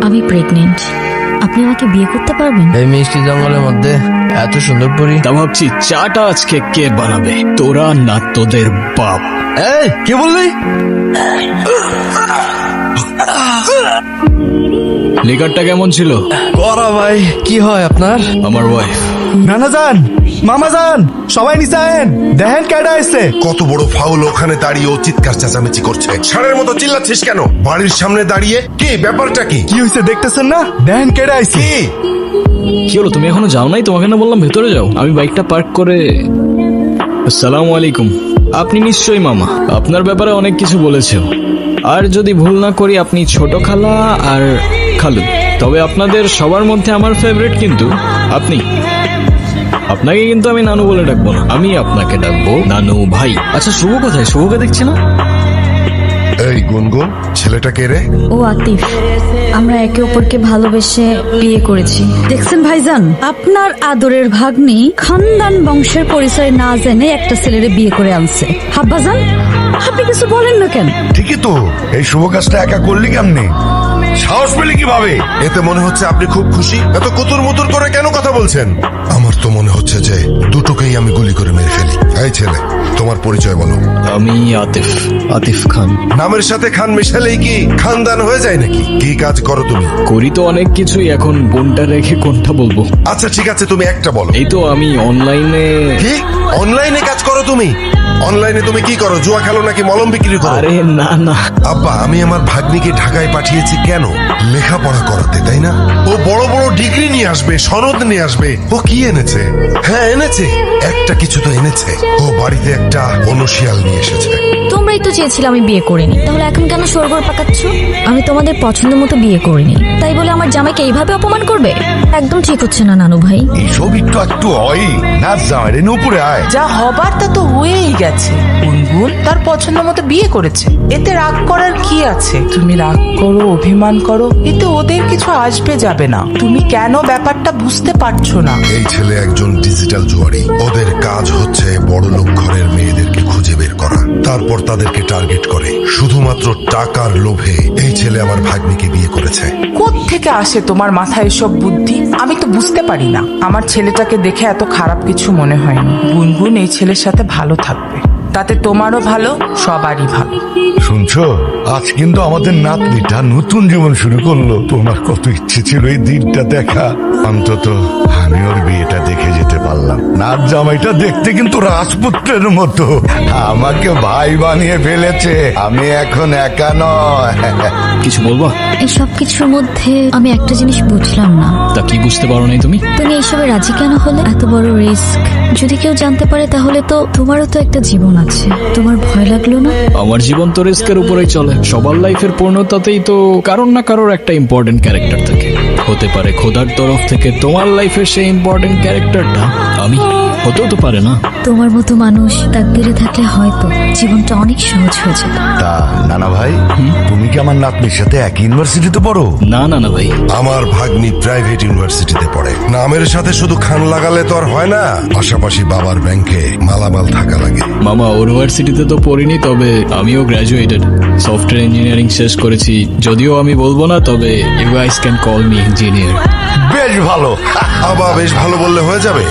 আমি প্রেগনেন্ট। আপনি আমাকে বিয়ে করতে পারবেন? এই মিষ্টি জঙ্গলের মধ্যে এত সুন্দর পরি। তা ভাবছি চাটা আজকে কে বানাবে, তোরা না তোদের বাপ? এই কে বললি? লিকারটা কেমন ছিল? করা ভাই, কি হয় আপনার? আমার ওয়াইফ। নানা যান, মামা যান, সবাই নিচে আয়েন, দেখেন কেডা এসছে। কত বড় ফাউল! ওখানে দাঁড়িয়ে ও চিৎকার চেঁচামেচি করছে। ষাঁড়ের মতো চিল্লাচ্ছিস কেন বাড়ির সামনে দাঁড়িয়ে? কি ব্যাপারটা কি? কি হয়েছে দেখতেছেন না? দেখেন কেডা আইছে। কি কি হলো, তুমি এখনো যাও নাই? তোমাকে না বললাম ভেতরে যাও। আমি বাইকটা পার্ক করে। আসসালামু আলাইকুম। আপনি নিশ্চয়ই মামা, আপনার ব্যাপারে অনেক কিছু বলেছে ও। আর যদি ভুল না করি আপনি ছোট খালা আর খালু। তবে আপনাদের সবার মধ্যে আমার ফেভারিট কিন্তু আপনি। আপনাকে কিন্তু আমি নানু বলে ডাকবো না, আমি আপনাকে ডাকবো নানু ভাই। আচ্ছা শুভ কোথায়? শুভকে দেখছি না। এই গুনগুন, ছেলেটা কে রে? ও আতিফ। আমরা একে অপরকে ভালোবেসে বিয়ে করেছি। দেখছেন ভাইজান, আপনার আদরের ভাগ্নি খানদান বংশের পরিচয় না জেনে একটা ছেলেরে বিয়ে করে আনছে। হাব্বাজান, আপনি কিছু বলেন না কেন? ঠিকই তো, এই শুভ কাজটা একা করলি কেমনে? সাহস পেলি কিভাবে? এতে মনে হচ্ছে আপনি খুব খুশি। এত কুতুর মুতুর করে কেন কথা বলছেন? আমার তো মনে হচ্ছে যে দুটোকেই আমি গুলি করে মেরে ফেলি। এই ছেলে, তোমার পরিচয় বলো। আমি আতিফ, আতিফ খান। নামের সাথে খান মেশালেই কি খানদান হয়ে যায় নাকি? কি কাজ করো তুমি? করি তো অনেক কিছুই, এখন কোনটা রেখে কোনটা বলবো? আচ্ছা ঠিক আছে, তুমি একটা বলো। এই তো আমি অনলাইনে। কি অনলাইনে কাজ করো তুমি? অনলাইনে তুমি কি করো? জুয়া খেলো নাকি মলম বিক্রি করো? আরে না না, আব্বা, আমি আমার ভাগ্নিকে ঢাকায় পাঠিয়েছি কেন? লেখাপড়া করাতে, তাই না? ও বড় বড় ডিগ্রি নিয়ে আসবে, সনদ নিয়ে আসবে। ও কি এনেছে? হ্যাঁ এনেছে, একটা কিছু তো এনেছে। ও বাড়িতে একটা অনুশিয়াল নিয়ে এসেছে। তোমরাই তো চেয়েছিলে আমি বিয়ে করিনি, তাহলে এখন কেন সরগর পাকাচ্ছ? আমি তোমাদের পছন্দ মতো বিয়ে করিনি, তাই বলে আমার জামাইকে এইভাবে অপমান করবে? একদম ঠিক হচ্ছে না নানু ভাই। এইসব একটু একটু হয় না, জামাই উপরে আয়। যা হবার তা তো হয়েই গেছে। গুনগুন তার পছন্দ মতো বিয়ে করেছে, এতে রাগ করার কি আছে? তুমি রাগ করো, অভিমান করো, এতে ওদের কিছু আসবে যাবে না। তুমি কেন ব্যাপারটা বুঝতে পারছো না? এই ছেলে একজন ডিজিটাল জুয়ারি। ওদের কাজ হচ্ছে বড় লোক ঘরের মেয়েদেরকে খুঁজে বের করা, তারপর তাদেরকে টার্গেট করে। শুধুমাত্র টাকার লোভে এই ছেলে আমার ভাগ্নিকে বিয়ে করেছে। কোত্থেকে আসে তোমার মাথায় এসব বুদ্ধি? আমি তো বুঝতে পারি না। আমার ছেলেটাকে দেখে এত খারাপ কিছু মনে হয়নি। গুনগুন এই ছেলের সাথে ভালো থাকবে, তাতে তোমারও ভালো, সবারই ভালো। শুনছো, আজ কিন্তু আমাদের নাতনিটা নতুন জীবন শুরু করলো। তোমার কত ইচ্ছে ছিল এই দিনটা দেখা। অন্তত আমি ওর বিয়েটা দেখে যেতে পারলাম। নাচ জামাইটা দেখতে কিন্তু রাজপুত্রের মতো। আমাকে ভাই বানিয়ে ফেলেছে। আমি এখন একা নয়। কিছু বলবো? এই সব কিছুর মধ্যে আমি একটা জিনিস বুঝলাম না। তা কি বুঝতে পারো নাই তুমি? তুমি এইসবে রাজি কেন হলে? এত বড় রিস্ক যদি কেউ জানতে পারে তাহলে তো তোমারও তো একটা জীবন আছে। তোমার ভয় লাগলো না? আমার জীবন তো রিস্কের উপরেই চলে। সবার লাইফের পূর্ণতাতেই তো কারোর না কারোর একটা ইম্পর্টেন্ট ক্যারেক্টার থাকে। হতে পারে খোদার তরফ থেকে তোমার লাইফের সেই ইম্পর্টেন্ট ক্যারেক্টারটা আমি, হতেও তো পারে না। তোমার মতো মানুষ তাকদিরে থাকলে হয়তো জীবনটা অনেক সহজ হয়ে যেত। তা নানা ভাই, তুমি কি আমার নাতনির সাথে একই ইউনিভার্সিটিতে পড়ো? না না না ভাই, আমার ভাগ্নি প্রাইভেট ইউনিভার্সিটিতে পড়ে। নামের সাথে শুধু খান লাগালে তো আর হয় না, পাশাপাশি বাবার ব্যাংকে মালামাল থাকা লাগে। মামা ইউনিভার্সিটিতে তো পড়িনি, তবে আমিও গ্র্যাজুয়েটেড। সফটওয়্যার ইঞ্জিনিয়ারিং শেষ করেছি। যদিও আমি বলবো না, তবে you guys can call me engineer. বেশ ভালো। আবার বেশ ভালো বললে হয়ে যাবে?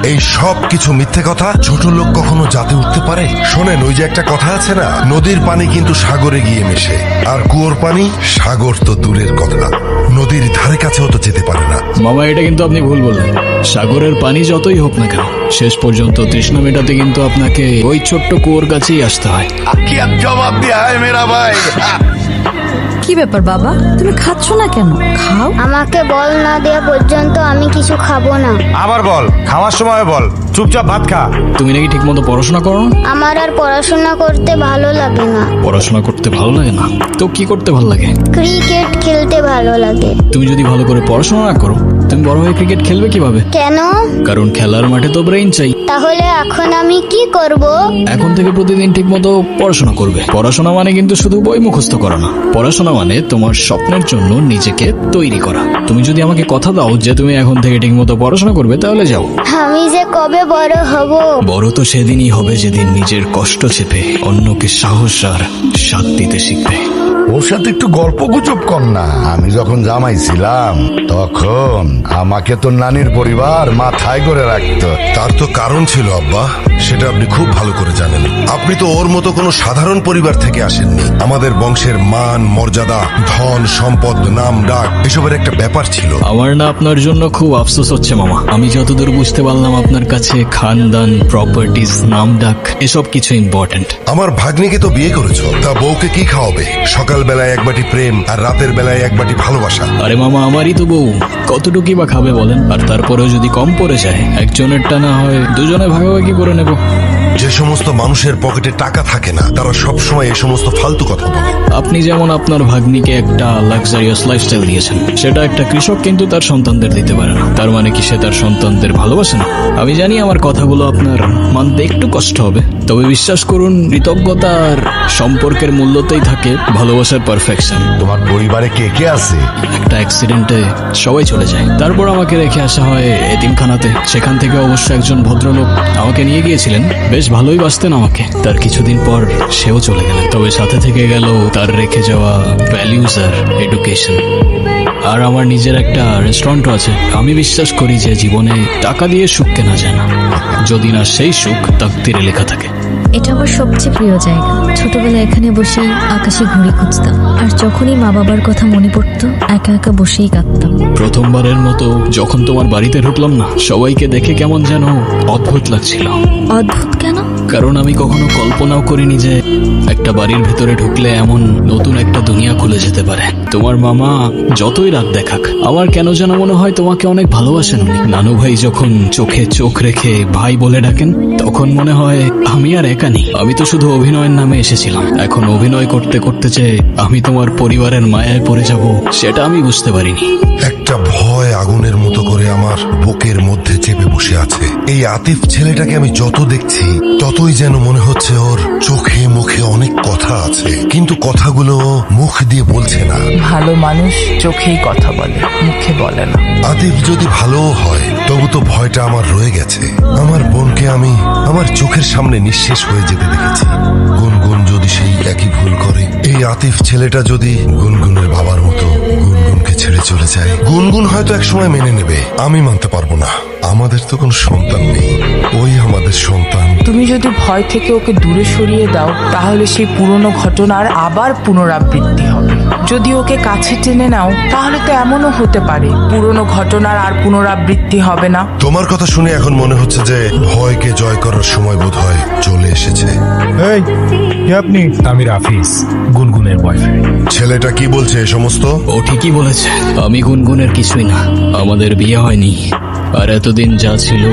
এই সব কিছু মিথ্যে কথা। ছোট লোক কখনো জাতে উঠতে পারে? শোনেন, ওই যে একটা কথা আছে না, নদীর পানি কিন্তু সাগরে গিয়ে মেশে, আর কুয়োর পানি সাগর তো দূরের কথা, নদীর ধারে কাছেও তো যেতে পারে না। মামা এটা কিন্তু আপনি ভুল বললেন। সাগরের পানি যতই হোক না কেন, শেষ পর্যন্ত তৃষ্ণা মেটাতে কিন্তু আপনাকে ওই ছোট্ট কুয়োর কাছেই আসতে হয়। কি আর জবাব দিয়া হয় মেরা ভাই। কি ব্যাপার বাবা, তুমি খাচ্ছ না কেন? খাও। আমাকে বল না দেওয়া পর্যন্ত আমি কিছু খাবো না। আবার বল, খাওয়ার সময় বল, চুপচাপ ভাত খা। তুমি নাকি ঠিক মতো পড়াশোনা করো না? আমার আর পড়াশোনা করতে ভালো লাগে না। পড়াশোনা করতে ভালো লাগে না তো কি করতে ভালো লাগে? ক্রিকেট খেলতে ভালো লাগে। তুমি যদি ভালো করে পড়াশোনা না করো, তুমি বড় হয়ে ক্রিকেট খেলবে কিভাবে? কেন? কারণ খেলার মাঠে তো ব্রেইন চাই। তাহলে এখন আমি কি করব? এখন থেকে প্রতিদিন ঠিক মতো পড়াশোনা করবে। পড়াশোনা মানে কিন্তু শুধু বই মুখস্থ করা না। পড়াশোনা মানে তোমার স্বপ্নের জন্য নিজেকে তৈরি করা। তুমি যদি আমাকে কথা দাও যে তুমি এখন থেকে ঠিক মতো পড়াশোনা করবে, তাহলে যাও। আমি যে কবে বড় হব? বড় তো সেদিনই হবে যেদিন নিজের কষ্ট চেপে অন্যকে সাহস আর সাথ দিতে শিখবে। ও ওর সাথে একটু গল্প গুজব কর না। আমি যখন জামাই ছিলাম তখন আমাকে তো নানির পরিবার মাথায় করে রাখতো। তার তো কারণ ছিল আব্বা, সেটা আপনি খুব ভালো করে জানেন। আপনি তো ওর মতো কোনো সাধারণ পরিবার থেকে আসেননি। আমাদের বংশের মান মর্যাদা, ধন সম্পদ, নাম ডাক এসবের একটা ব্যাপার ছিল। আমার না আপনার জন্য খুব আফসোস হচ্ছে মামা। আমি যতদূর বুঝতে পারলাম আপনার কাছে খানদান, প্রপার্টিজ, নাম ডাক এসব কিছু ইম্পর্টেন্ট। আমার ভাগ্নিকে তো বিয়ে করেছো, তা বউকে কি খাওয়াবে? সকাল বেলায় এক বাটি প্রেম আর রাতের বেলায় এক বাটি ভালোবাসা। আরে মামা, আমারই তো বউ, কতটুকুই বা খাবে বলেন? আর তারপরেও যদি কম পড়ে যায়, একজনেরটা না হয় দুজনে ভাগাভাগি করে নেব। যে সমস্ত মানুষের পকেটে টাকা থাকে না, তারা সবসময় এই সমস্ত ফালতু কথা বলে। আপনি যেমন আপনার ভাগ্নিকে একটা লাক্সারিয়াস লাইফস্টাইল দিয়েছেন, সেটা একটা কৃষক কিন্তু তার সন্তানদের দিতে পারে না। তার মানে কি সে তার সন্তানদের ভালোবাসে না? আমি জানি আমার কথাগুলো আপনার মানতে একটু কষ্ট হবে, তবে বিশ্বাস করুন, কৃতজ্ঞতার সম্পর্কের মূল্যতেই থাকে ভালোবাসার পারফেকশন। তোমার পরিবারে কে কে আছে? একটা অ্যাক্সিডেন্টে সবাই চলে যায়, তারপর আমাকে রেখে আসা হয় এতিমখানাতে। সেখান থেকে অবশ্য একজন ভদ্রলোক আমাকে নিয়ে গিয়েছিলেন, বেশ ভালোই বাসতেন আমাকে। তার কিছুদিন পর সেও চলে গেলেন, তবে সাথে থেকে গেল তার রেখে যাওয়া ভ্যালিউজ আর এডুকেশন। আর আমার নিজের একটা রেস্টুরেন্টও আছে। আমি বিশ্বাস করি যে জীবনে টাকা দিয়ে সুখ কেনা যায় না, যদি না সেই সুখ তাকদিরে লেখা থাকে। এটা আমার সবচেয়ে প্রিয় জায়গা। ছোটবেলায় এখানে বসেই আকাশে ঘুড়ি খুঁজতাম, আর যখনই মা বাবার কথা মনে পড়তো একা একা বসেই কাঁদতাম। প্রথমবারের মতো যখন তোমার বাড়িতে ঢুকলাম না, সবাইকে দেখে কেমন যেন অদ্ভুত লাগছিল। অদ্ভুত কেন? কারণ আমি কখনো কল্পনাও করিনি যে একটা বাড়ির ভেতরে ঢুকলে এমন নতুন একটা দুনিয়া খুলে যেতে পারে। তোমার মামা যতই রাগ দেখাক, আমার কেন যেন মনে হয় তোমাকে অনেক ভালোবাসেন উনি। নানু ভাই যখন চোখে চোখ রেখে ভাই বলে ডাকেন, তখন মনে হয় আমি আর একা নেই। আমি তো শুধু অভিনয়ের নামে এসেছিলাম, এখন অভিনয় করতে করতে যে আমি তোমার পরিবারের মায়ায় পড়ে যাব, সেটা আমি বুঝতে পারিনি। একটা ভয় আগুনের মতো করে আমার বুকের মধ্যে চেপে বসে আছে। এই আতিফ ছেলেটাকে আমি যত দেখছি, ততই যেন মনে হচ্ছে ওর চোখে মুখে অনেক কথা আছে, কিন্তু কথাগুলো মুখ দিয়ে বলছে না। ভালো মানুষ চোখেই কথা বলে, মুখে বলে না। আতিফ যদি ভালোও হয়, তবু তো ভয়টা আমার রয়ে গেছে। আমার বোনকে আমি আমার চোখের সামনে নিঃশেষ হয়ে যেতে দেখেছি। গুনগুন যদি সেই একই ভুল করে, এই আতিফ ছেলেটা যদি গুনগুনের বাবার মতো গুনগুনকে ছেড়ে চলে যায়, গুনগুন হয়তো একসময় মেনে নেবে, আমি মানতে পারবো না। আমাদের তো কোনো সন্তান নেই, ওই আমাদের সন্তান। তুমি যদি ভয় থেকে ওকে দূরে সরিয়ে দাও, তাহলে সেই পুরনো ঘটনার আবার পুনরাবৃত্তি হবে। যদি ওকে কাছে টেনে নাও, তাহলে তো এমনও হতে পারে পুরনো ঘটনার আর পুনরাবৃত্তি হবে না। তোমার কথা শুনে এখন মনে হচ্ছে যে ভয়কে জয় করার সময় বোধহয় চলে এসেছে। এই কে আপনি? আমি রাফিজ, গুনগুনের বয়ফ্রেন্ড। ছেলেটা কি বলছে এ সমস্ত? ও ঠিকই বলেছে, আমি গুনগুনের কিছুই না। আমাদের বিয়ে হয়নি, আর এতদিন যা ছিল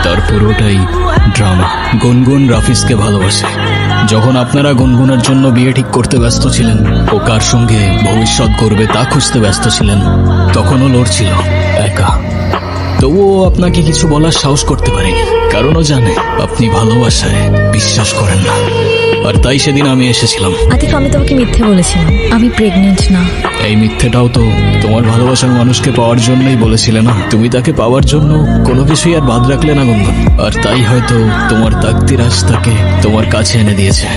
তার পুরোটাই ড্রামা। গুনগুন রাফিজকে ভালোবাসে। যখন আপনারা গুনগুনের জন্য বিয়ে ঠিক করতে ব্যস্ত ছিলেন, ও কার সঙ্গে ভবিষ্যৎ গড়বে তা খুঁজতে ব্যস্ত ছিলেন, তখন ও লড়ছিল একা। তবুও আপনাকে কিছু বলার সাহস করতে পারেনি, কারণ ও জানে আপনি ভালোবাসায় বিশ্বাস করেন না। আর তাই সেদিন আমি এসেছিলাম। আতিফ, আমি তোমাকে মিথ্যে বলেছিলাম, আমি প্রেগনেন্ট না। এই মিথ্যেটাও তো তোমার ভালোবাসার মানুষকে পাওয়ার জন্যই বলেছিলে না? তুমি তাকে পাওয়ার জন্য কোনো কিছুই আর বাদ রাখলে না গুনগুন, আর তাই হয়তো তোমার তাকদির আজ তাকে তোমার কাছে এনে দিয়েছে।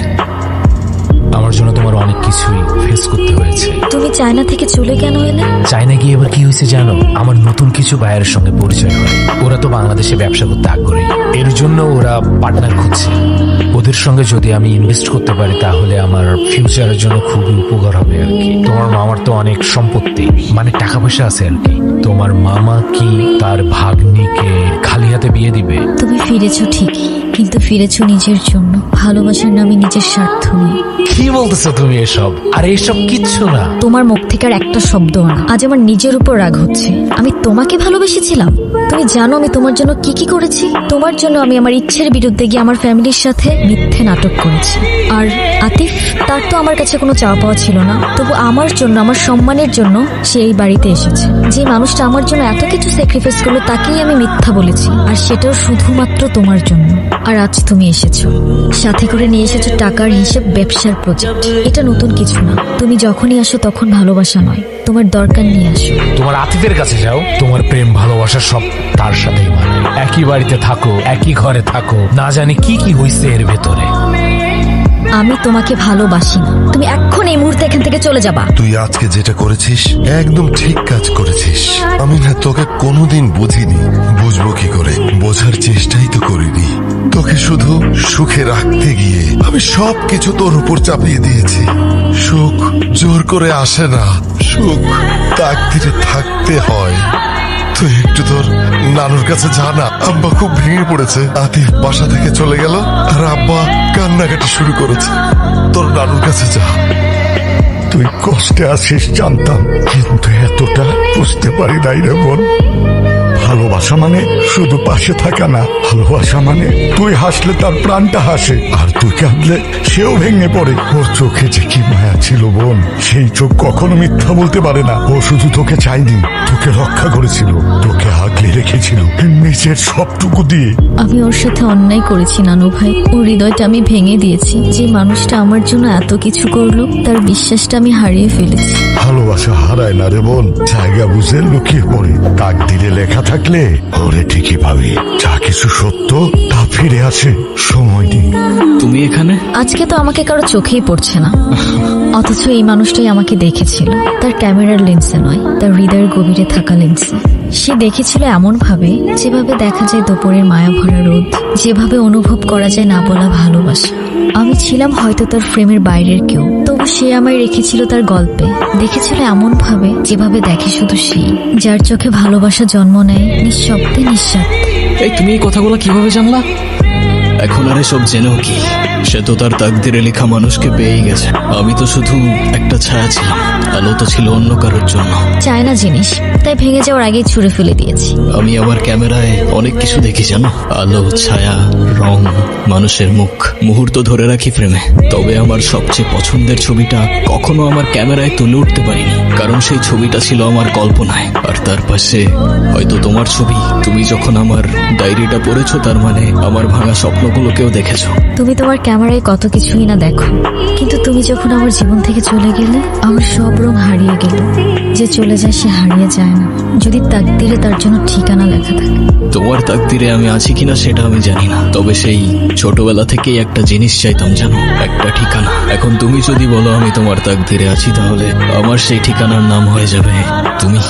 আমার জন্য তোমার অনেক কিছুই ফেস করতে হয়েছে। তুমি চায়না থেকে চলে কেন এলে? চায়না গিয়ে এবার কি হয়েছে জানো? আমার নতুন কিছু বায়ারের সঙ্গে পরিচয় হয়। ওরা তো বাংলাদেশে ব্যবসা করতে আগ্রহী, এর জন্য ওরা পার্টনার খুঁজছে। ওদের সঙ্গে যদি আমি ইনভেস্ট করতে পারি, তাহলে আমার ফিউচারের জন্য খুবই উপকার হবে আর কি। তোমার মামার তো অনেক সম্পত্তি, মানে টাকা পয়সা আছে আর কি। তোমার মামা কি তার ভাগ্নিকে খালি হাতে বিয়ে দিবে? তুমি ফিরেছো ঠিকই, কিন্তু ফিরেছো নিজের জন্য, ভালোবাসার নামে নিজের স্বার্থ নিয়ে। কি বলতেছো তুমি এসব? আর এসব কিচ্ছু না। তোমার মুখ থেকে আর একটা শব্দ না। আজ আমার নিজের উপর রাগ হচ্ছে। আমি তোমাকে ভালোবেসেছিলাম। তুমি জানো আমি তোমার জন্য কি কি করেছি? তোমার জন্য আমি আমার ইচ্ছের বিরুদ্ধে গিয়ে আমার ফ্যামিলির সাথে মিথ্যে নাটক করেছি। আর আতিফ, তার তো আমার কাছে কোনো চাওয়া পাওয়া ছিল না, তবু আমার জন্য, আমার সম্মানের জন্য সে এই বাড়িতে এসেছে। যে মানুষটা আমার জন্য এত কিছু স্যাক্রিফাইস করলো, তাকেই আমি মিথ্যা বলেছি, আর সেটাও শুধুমাত্র তোমার জন্য। আর আজ তুমি এসেছো, সাথে করে নিয়ে এসেছো টাকার হিসেব, ব্যবসার প্রজেক্ট। এটা নতুন কিছু না। তুমি যখনই আসো তখন ভালোবাসা নয়, তোমার দরকার নিয়ে আসো। তোমার আতিফের কাছে যাও, তোমার প্রেম ভালোবাসা সব তার সাথেই মানে। একই বাড়িতে থাকো, একই ঘরে থাকো, না জানি কি কি হইছে এর ভেতরে। আমি তোমাকে ভালোবাসি না। তুমি এখন এই মুহূর্তে এখান থেকে চলে যাবা। তুই আজকে যেটা করেছিস একদম ঠিক কাজ করেছিস। আমি না তোকে কোনোদিন বুঝিনি, বুঝবো কি করে, বোঝার চেষ্টাই তো করিনি। তোকে শুধু সুখে রাখতে গিয়ে আমি সবকিছু তোর উপর চাপিয়ে দিয়েছি। সুখ জোর করে আসে না, সুখ তাকদিরে থাকতে হয়। তুই একটু তোর নানুর কাছে যা না, আব্বা খুব ভেঙে পড়েছে। আতিফ বাসা থেকে চলে গেল আর আব্বা কান্নাকাটি শুরু করেছে। তোর নানুর কাছে যা। তুই কষ্টে আছিস জানতাম, কিন্তু এতটা বুঝতে পারি নাই রে বোন। ভালোবাসা মানে শুধু পাশে থাকা না, ভালোবাসা মানে তুই হাসলে তার প্রাণটা হাসে, আর তুই কাঁদলে সেও ভেঙে পড়ে। ওর চোখে যে কি মায়া ছিল বোন, সেই চোখ কখনো মিথ্যা বলতে পারে না। ও শুধু তোকে চাইনি, তোকে রক্ষা করেছিল, তোকে আগলে রেখেছিল নিজের সবটুকু দিয়ে। আমি ওর সাথে অন্যায় করেছি নানু ভাই। ওর হৃদয়টা আমি ভেঙে দিয়েছি। যে মানুষটা আমার জন্য এত কিছু করলো, তার বিশ্বাসটা আমি হারিয়ে ফেলেছি। ভালোবাসা হারায় না রে বোন, জায়গা বুঝে লুকিয়ে পড়ে। তাকদিরে লেখা থাকলে ওরে ঠিকই পাবি। যা কিছু সত্য তা ফিরে আসে, সময় দিন। তুমি এখানে? আজকে তো আমাকে কারো চোখেই পড়ছে না, অথচ এই মানুষটাই আমাকে দেখেছিল। তার ক্যামেরার লেন্সে নয়, তার হৃদয়ের গভীরে থাকা লেন্সে। সে দেখেছিল এমন ভাবে, যেভাবে দেখা যায় দুপুরের মায়া ভরা রোদ, যেভাবে অনুভব করা যায় না বলা ভালোবাসা। আমি ছিলাম হয়তো তার ফ্রেমের বাইরের কেউ, তবু সে আমায় রেখেছিল তার গল্পে। দেখেছিল এমন ভাবে, যেভাবে দেখে শুধু সেই, যার চোখে ভালোবাসা জন্ম নেয় নিঃশব্দে নিঃস্বার্থে। এই তুমি এই কথাগুলো কিভাবে জানলা? এখন আর এসব জেনেও কি? সে তো তার তাকদিরে লেখা মানুষকে পেয়েই গেছে। আমি তো শুধু একটা ছায়া ছিলাম, আলো তো ছিল অন্য কারোর জন্য। চায়না জিনিস, তাই ভেঙে যাওয়ার আগেই ছুঁড়ে ফেলে দিয়েছি। আমি আমার ক্যামেরায় অনেক কিছু দেখি জানো, আলো, ছায়া, রং, মানুষের মুখ, মুহূর্ত ধরে রাখি ফ্রেমে। তবে আমার সবচেয়ে পছন্দের ছবিটা কখনো আমার ক্যামেরায় তুলে উঠতে পারিনি, কারণ সেই ছবিটা ছিল আমার কল্পনায়। আর তার পাশে হয়তো তোমার ছবি। তুমি যখন আমার ডায়েরিটা পড়েছো, তার মানে আমার ভাঙা স্বপ্নগুলোকেও দেখেছো। তুমি তোমার ক্যামেরায় কত কিছুই না দেখো, কিন্তু তুমি যখন আমার জীবন থেকে চলে গেলে, আমার সব রং হারিয়ে গেল। যে চলে যায় সে হারিয়ে যায় না, যদি তাকদিরে তার জন্য ঠিকানা লেখা থাকে। তোমার তাকদিরে আমি আছি কিনা সেটা আমি জানি না, তবে সেই ছোটবেলা থেকেই একটা জিনিস চাইতাম জানো, একটা ঠিকানা। এখন তুমি যদি বলো আমি তোমার তাকদিরে আছি, তাহলে আমার সেই ঠিকানার নাম হয়ে যাবে তুমি।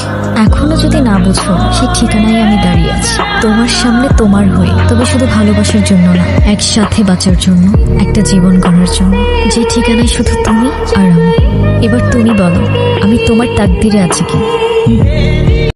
এখনো যদি না বুঝো, সেই ঠিকানায় আমি দাঁড়িয়ে আছি, তোমার সামনে, তোমার হয়ে। তবে শুধু ভালোবাসার জন্য না, একসাথে বাঁচার জন্য, একটা জীবন গড়ার জন্য। যে ঠিকানায় শুধু তুমি আর আমি। এবার তুমি বলো, আমি তোমার তাকদিরে আছি কি?